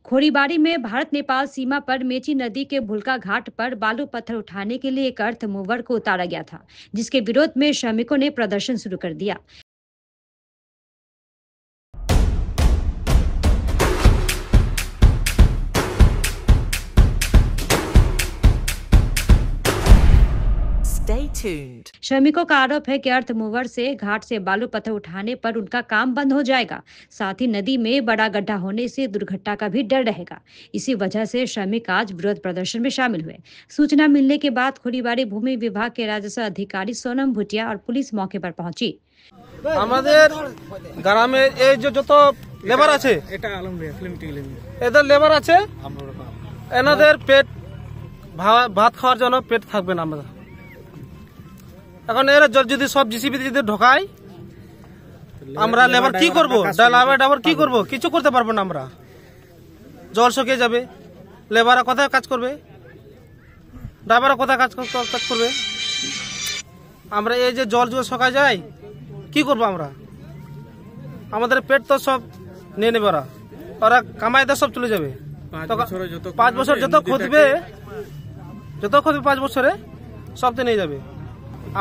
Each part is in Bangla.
खोरीबाड़ी में भारत नेपाल सीमा पर मेची नदी के भुलका घाट पर बालू पत्थर उठाने के लिए एक अर्थ मूवर को उतारा गया था, जिसके विरोध में श्रमिकों ने प्रदर्शन शुरू कर दिया। Stay tuned. श्रमिकों का आरोप है कि अर्थ मूवर से घाट से बालू पत्थर उठाने पर उनका काम बंद हो जाएगा। साथ ही नदी में बड़ा गड्ढा होने से दुर्घटना का भी डर रहेगा। इसी वजह से श्रमिक आज विरोध प्रदर्शन में शामिल हुए। सूचना मिलने के बाद खोरीबाड़ी भूमि विभाग के राजस्व अधिकारी सोनम भुटिया और पुलिस मौके पर पहुंची। গ্রামে এই যে যত লেবার আছে এদের লেবার আছে, এনাদের পেট ভাত খাওয়ার জন্য পেট থাকবে না। আমরা এখন এরা যদি সব জিসিবি যদি ঢোকায় আমরা লেবার কি করবো? ড্রাইভার কি করবো? কিছু করতে পারবো না। আমরা জল শুকিয়ে যাবে, লেবাররা কোথায় কাজ করবে? ড্রাইভাররা কোথায় কাজ করবে? আমরা এই যে জল শুকায় যায় কি করবো আমরা? আমাদের পেট তো সব নিয়ে নেবে ওরা কামাইতে সব চলে যাবে। 5 বছর যত খুঁজবে 5 বছরে সব তো নিয়ে যাবে।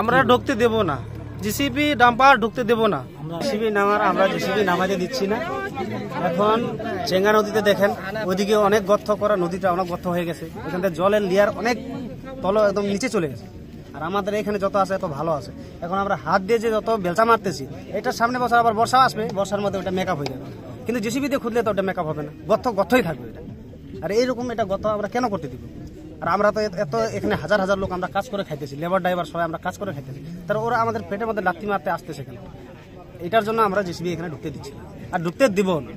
আমরা ঢুকতে দেব না, জিসিবি ডাম্পার ঢুকতে দেব না। আমরা জিসিবি নামাতে দিচ্ছি না। এখন চেঙ্গা নদীতে দেখেন ওইদিকে অনেক গর্ত করা, নদীটা অনেক গর্ত হয়ে গেছে। ওখান থেকে জলের লেয়ার অনেক তল একদম নিচে চলে গেছে। আর আমাদের এখানে যত আছে এত ভালো আছে। এখন আমরা হাত দিয়ে যে যত বেলচা মারতেছি, এটার সামনে বছর আবার বর্ষা আসবে, বর্ষার মধ্যে ওটা মেকআপ হয়ে যাবে। কিন্তু জিসিবি দিয়ে খুঁজলে তো ওটা মেকআপ হবে না, গর্তই থাকবে এটা। আর এইরকম এটা গর্ত আমরা কেন করতে দিব? আর আমরা তো এত এখানে হাজার হাজার লোক আমরা কাজ করে খাইতেছি, লেবার ড্রাইভার সবাই আমরা কাজ করে খাইতেছি। তার ওরা আমাদের পেটের মধ্যে লাথি মারতে আসতেছে কেন? এটার জন্য আমরা জিসিবি এখানে ঢুকতে দিচ্ছি না, আর ঢুকতে দিব না।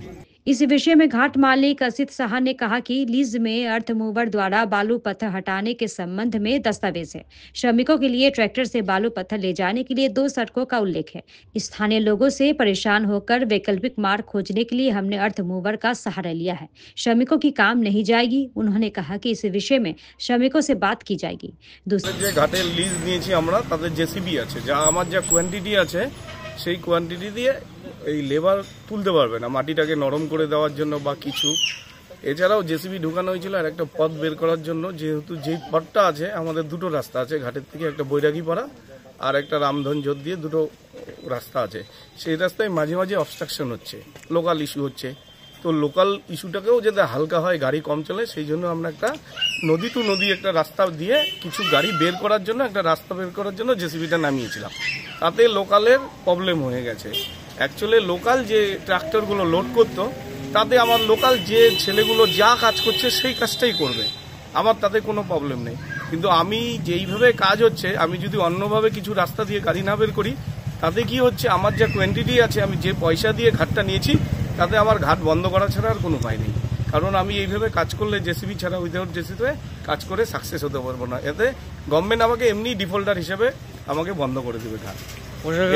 इस विषय में घाट मालिक असित साहा ने कहा कि लीज में अर्थ मूवर द्वारा बालू पत्थर हटाने के संबंध में दस्तावेज है। श्रमिकों के लिए ट्रैक्टर से बालू पत्थर ले जाने के लिए 2 सड़कों का उल्लेख है। स्थानीय लोगों से परेशान होकर वैकल्पिक मार्ग खोजने के लिए हमने अर्थ मूवर का सहारा लिया है। श्रमिकों की काम नहीं जाएगी। उन्होंने कहा कि इस विषय में श्रमिकों से बात की जाएगी। घाटे लीज নিয়েছি আমরা, তাদের জেসিবি আছে, যা আমার যা কোয়ান্টিটি আছে সেই কোয়ান্টিটি দিয়ে এই লেবার তুলতে পারবে না, মাটিটাকে নরম করে দেওয়ার জন্য বা কিছু। এছাড়াও জেসিবি ঢুকানো হয়েছিল আর একটা পথ বের করার জন্য, যেহেতু যেই পথটা আছে আমাদের 2টো রাস্তা আছে ঘাটের থেকে, একটা বৈরাগীপাড়া আর একটা রামধনজোর দিয়ে 2টো রাস্তা আছে। সেই রাস্তায় মাঝে মাঝে অবস্ট্রাকশন হচ্ছে, লোকাল ইস্যু হচ্ছে। তো লোকাল ইস্যুটাকেও যাতে হালকা হয়, গাড়ি কম চলে, সেই জন্য আমরা একটা নদী টু নদী একটা রাস্তা দিয়ে কিছু গাড়ি বের করার জন্য, একটা রাস্তা বের করার জন্য জেসিবিটা নামিয়েছিলাম। তাতে লোকালের প্রবলেম হয়ে গেছে। অ্যাকচুয়ালি লোকাল যে ট্রাক্টরগুলো লোড করতো, তাতে আমার লোকাল যে ছেলেগুলো যা কাজ করছে সেই কাজটাই করবে, আমার তাতে কোনো প্রবলেম নেই। কিন্তু আমি যেইভাবে কাজ হচ্ছে, আমি যদি অন্যভাবে কিছু রাস্তা দিয়ে গাড়ি না বের করি, তাতে কি হচ্ছে, আমার যা কোয়ান্টিটি আছে, আমি যে পয়সা দিয়ে ঘাটটা নিয়েছি, তাতে আমার ঘাট বন্ধ করা ছাড়া আর কোনো উপায় নেই। কারণ আমি এইভাবে কাজ করলে জেসিবি ছাড়া উইদাউট জেসিবিতে কাজ করে সাকসেস হতে পারবো না। এতে গভর্নমেন্ট আমাকে এমনি ডিফল্টার হিসেবে আমাকে বন্ধ করে দেবে ঘাট।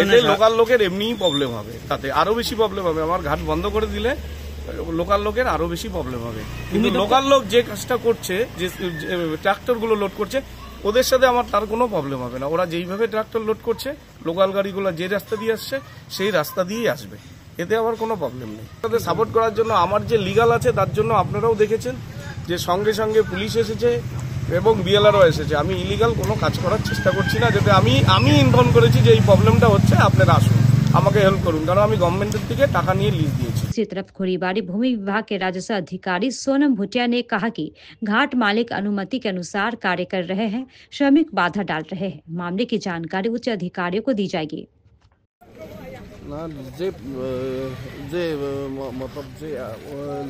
এতে লোকাল লোকের এমনিই প্রবলেম হবে, তাতে আরো বেশি প্রবলেম হবে। আমার ঘাট বন্ধ করে দিলে লোকাল লোকের আরো বেশি প্রবলেম হবে। কিন্তু লোকাল লোক যে কাজটা করছে, যে ট্রাক্টরগুলো লোড করছে, ওদের সাথে আমার তার কোনো প্রবলেম হবে না। ওরা যেইভাবে ট্রাক্টর লোড করছে, লোকাল গাড়িগুলো যে রাস্তা দিয়ে আসছে সেই রাস্তা দিয়েই আসবে, এতে আমার কোনো প্রবলেম নেই। তাদের সাপোর্ট করার জন্য আমার যে লিগাল আছে, তার জন্য আপনারাও দেখেছেন যে সঙ্গে সঙ্গে পুলিশ এসেছে এবং বিএলআরও এসেছে। আমি ইলিগাল কোনো কাজ করার চেষ্টা করছি না। যাতে আমি ইনফর্ম করেছি যে এই প্রবলেমটা হচ্ছে, আপনারা আসুন, আমাকে হেল্প করুন, কারণ আমি গভर्नमेंट থেকে টাকা নিয়ে লিজ দিয়েছি। दूसरी तरफ खोरीबाड़ी भूमि विभाग के राजस्व अधिकारी सोनम भुटिया ने कहा कि घाट मालिक अनुमति के अनुसार कार्य कर रहे हैं, श्रमिक बाधा डाल रहे हैं। मामले की जानकारी उच्च अधिकारियों को दी जाएगी। না যে যে মতলব যে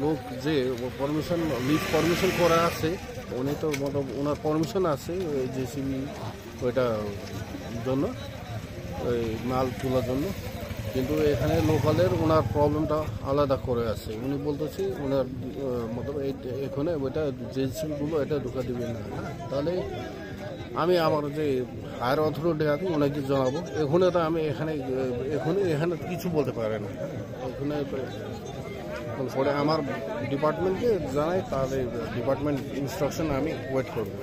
লোক যে পারমিশন লিজ পারমিশন করা আছে, উনি তো মতলব ওনার পারমিশন আছে জেসিবি ওইটা জন্য, ওই মাল তোলার জন্য। কিন্তু এখানে লোকালের ওনার প্রবলেমটা আলাদা করে আছে। উনি বলতেছি ওনার মতলব এখানে ওইটা জেসিবিগুলো এটা ঢোকা দেবেন না। তাহলে আমি আমার যে হায়ার অথরিটি আছে ওনাকে জানাবো। এখানে তো আমি এখানে কিছু বলতে পারি না। এখানে পরে আমার ডিপার্টমেন্টকে জানাই, তাহলে ডিপার্টমেন্ট ইনস্ট্রাকশন আমি ওয়েট করবো।